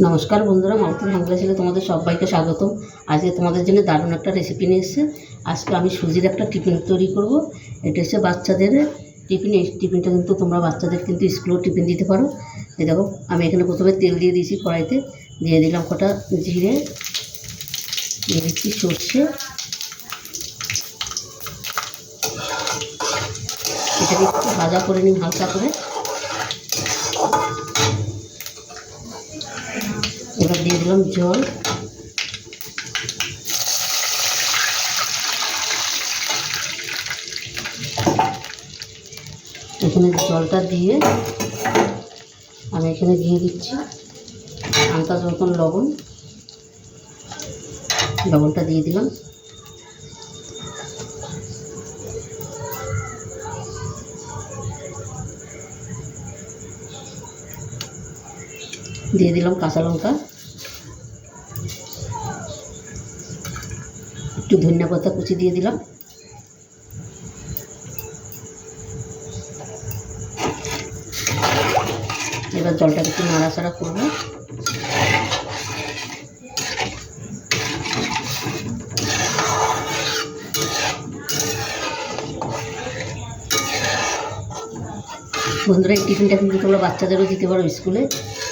নমস্কার বন্ধুরা, মালতী বাংলা চ্যানেলে তোমাদের সবাইকে স্বাগতম। আজকে তোমাদের জন্য দারুণ একটা রেসিপি নিয়ে এসেছে। আজকে আমি সুজির একটা টিফিন তৈরি করব। এটা হচ্ছে বাচ্চাদের টিফিন। এই টিফিনটা কিন্তু তোমরা বাচ্চাদের কিন্তু স্কুলেও টিফিন দিতে পারো। এই দেখো, আমি এখানে প্রথমে তেল দিয়ে দিয়েছি কড়াইতে, দিয়ে দিলাম কটা জিরে, দিয়ে দিচ্ছি সর্ষে। এটাকে একটু ভাজা করে নিই হালকা করে। এবার দিয়ে দিলাম জল, এখানে জলটা দিয়ে আমি এখানে দিয়ে দিচ্ছি আন্দাজ মতন লবণ। লবণটা দিয়ে দিলাম, দিয়ে দিলাম কাঁচা লঙ্কা, একটু ধনিয়া পাতা কুচি দিয়ে দিলাম। এবার জলটাকে একটু নাড়াচাড়া করবো। বন্ধুরা, এই টিফিনটা কিন্তু তোমরা বাচ্চাদেরও দিতে পারো স্কুলে।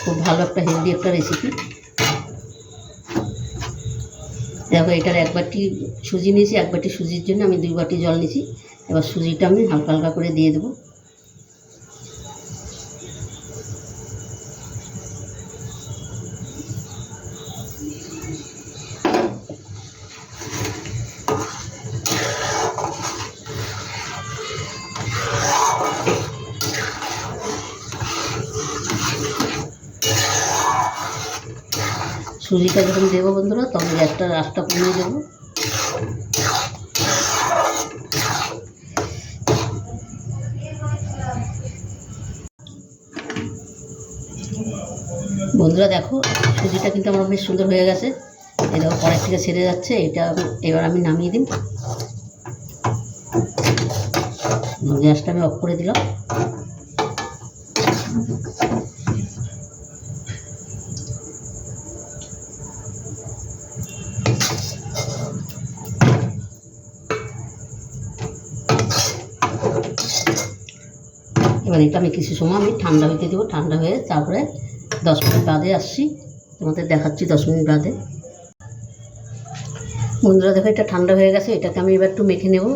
খুব ভালো একটা হেলদি একটা রেসিপি। দেখো, এটার এক বাটি সুজি নিয়েছি। এক বাটি সুজির জন্য আমি 2 বাটি জল নিয়েছি। এবার সুজিটা আমি হালকা হালকা করে দিয়ে দেবো। সুজিটা যখন দেবো বন্ধুরা, তখন গ্যাসটা আঁচটা কমিয়ে দেবো। বন্ধুরা দেখো, সুজিটা কিন্তু আমার বেশ সুন্দর হয়ে গেছে। এই দেখো, কড়াই থেকে ছেড়ে যাচ্ছে। এটা এবার আমি নামিয়ে দিই। গ্যাসটা আমি অফ করে দিলাম। এবার এটা আমি কিছু সময় ঠান্ডা হতে দেবো। ঠান্ডা হয়ে তারপরে 10 মিনিট বাদে আসছি, তোমাদের দেখাচ্ছি 10 মিনিট বাদে। বন্ধুরা দেখো, এটা ঠান্ডা হয়ে গেছে। এটাকে আমি এবার একটু মেখে নেব।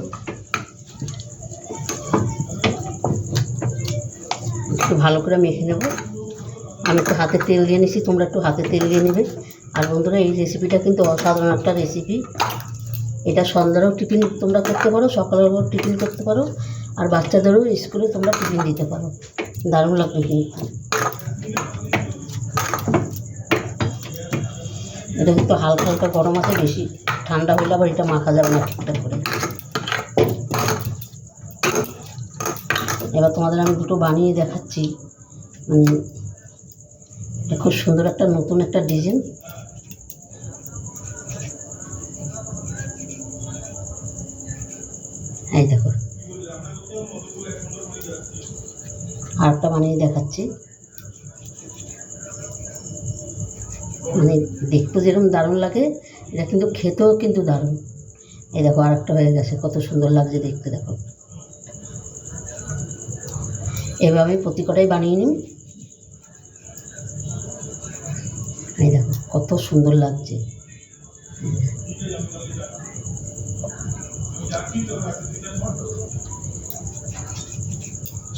একটু ভালো করে মেখে নেব। আমি একটু হাতে তেল দিয়ে নিছি, তোমরা একটু হাতে তেল দিয়ে নেবে। আর বন্ধুরা, এই রেসিপিটা কিন্তু অসাধারণ একটা রেসিপি। এটা সন্ধ্যারও টিফিন তোমরা করতে পারো, সকালেও টিফিন করতে পারো, আর বাচ্চাদেরও স্কুলে তোমরা টিফিন দিতে পারো। দারুণ লাগবে কিন্তু। এটা কিন্তু হালকা হালকা গরম আছে, বেশি ঠান্ডা হইলে আবার এটা মাখা যাবে না ঠিকঠাক করে। এবার তোমাদের আমি দুটো বানিয়ে দেখাচ্ছি। মানে এটা খুব সুন্দর একটা নতুন একটা ডিজাইন। এই দেখো, আর একটা বানিয়ে দেখাচ্ছি। মানে দেখতে যেরকম দারুণ লাগে, এটা কিন্তু খেতেও কিন্তু দারুণ। এই দেখো, আর একটা হয়ে গেছে, কত সুন্দর লাগছে দেখতে। দেখো, এভাবে প্রতি কটাই বানিয়ে নিই। এই দেখো, কত সুন্দর লাগছে।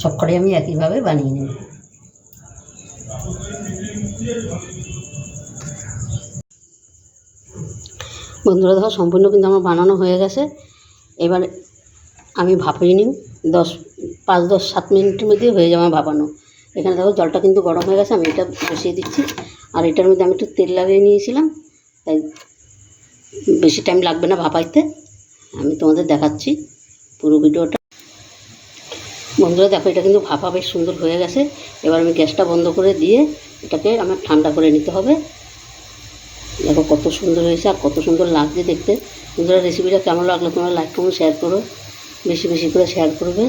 সবকটাই আমি একইভাবে বানিয়ে নিই। বন্ধুরা দেখো, সম্পূর্ণ কিন্তু আমার বানানো হয়ে গেছে। এবার আমি ভাপিয়ে নিই। 5-7 মিনিটের মধ্যেই হয়ে যাবে আমার ভাপানো। এখানে দেখো, জলটা কিন্তু গরম হয়ে গেছে। আমি এটা বসিয়ে দিচ্ছি। আর এটার মধ্যে আমি একটু তেল লাগিয়ে নিয়েছিলাম, তাই বেশি টাইম লাগবে না ভাপাইতে। আমি তোমাদের দেখাচ্ছি পুরো ভিডিওটা। বন্ধুরা দেখো, এটা কিন্তু ভাপা বেশ সুন্দর হয়ে গেছে। এবার আমি গ্যাসটা বন্ধ করে দিয়ে এটাকে আমার ঠান্ডা করে নিতে হবে। দেখো কত সুন্দর হয়েছে আর কত সুন্দর লাগছে দেখতে। বন্ধুরা, রেসিপিটা কেমন লাগলো তোমরা লাইক কমেন্ট শেয়ার করো, বেশি বেশি করে শেয়ার করবে।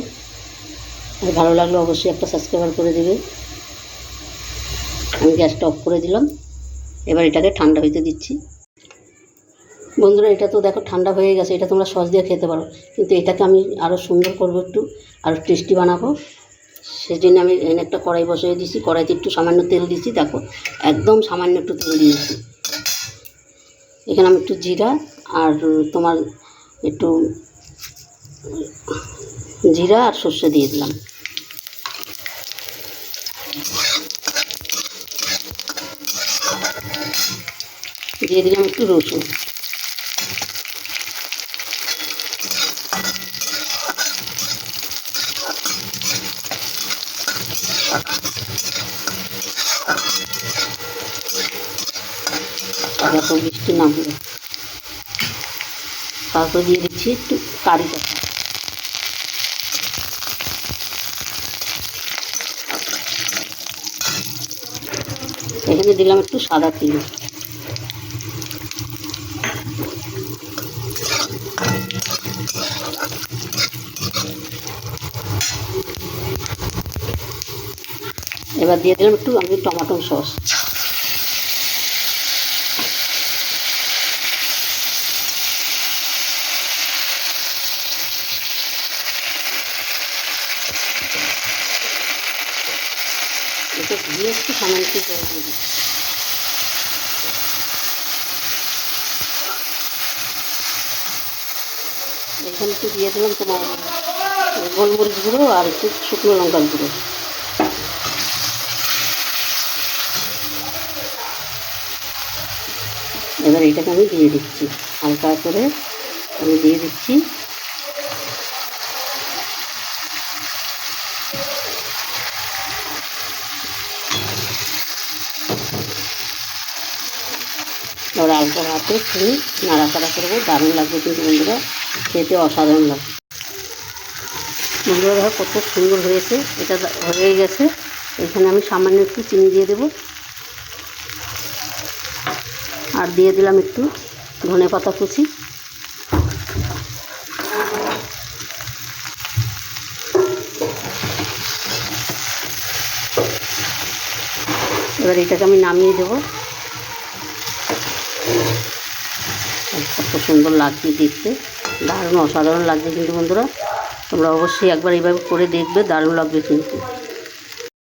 আর ভালো লাগলে অবশ্যই একটা সাবস্ক্রাইব করে দেবে। আমি গ্যাসটা অফ করে দিলাম। এবার এটাকে ঠান্ডা হইতে দিচ্ছি। বন্ধুরা, এটা তো দেখো ঠান্ডা হয়ে গেছে। এটা তোমরা সস দিয়ে খেতে পারো, কিন্তু এটাকে আমি আরও সুন্দর করবো, একটু আরও টেস্টি বানাবো। সেই জন্য আমি এখানে একটা কড়াই বসিয়ে দিয়েছি। কড়াইতে একটু সামান্য তেল দিচ্ছি। দেখো একদম সামান্য একটু তেল দিয়েছি। এখানে আমি একটু জিরা আর তোমার একটু জিরা আর সর্ষে দিয়ে দিলাম। দিয়ে দিলাম একটু রসুন। তারপর বৃষ্টি নামলো। তারপর দিয়ে দিচ্ছি একটু কারি পাতা। এখানে দিলাম একটু সাদা তিল। এবার দিয়ে দিলাম একটু আমি টমেটো সস। এটা দিয়ে একটু সামান্য একটু জল দিয়ে দিচ্ছি। এখানে একটু দিয়ে দিলাম তোমার গোলমরিচ গুঁড়ো আর একটু শুকনো লঙ্কার গুঁড়ো। এবার এটাকে আমি দিয়ে দিচ্ছি, হালকা করে আমি দিয়ে দিচ্ছি। এবার হালকা হাতে একটু নাড়াচাড়া করবো। দারুণ লাগবে কিন্তু বন্ধুরা, খেতে অসাধারণ লাগবে। বন্ধুরা দেখো কত সুন্দর হয়েছে। এটা হয়ে গেছে। এখানে আমি সামান্য একটু চিনি দিয়ে দেবো, আর দিয়ে দিলাম একটু ধনেপাতা কুচি। এবার এটাকে আমি নামিয়ে দেবো। কত সুন্দর লাগছে দেখতে, দারুণ অসাধারণ লাগছে কিন্তু বন্ধুরা, তোমরা অবশ্যই একবার এইভাবে করে দেখবে, দারুণ লাগবে কিন্তু।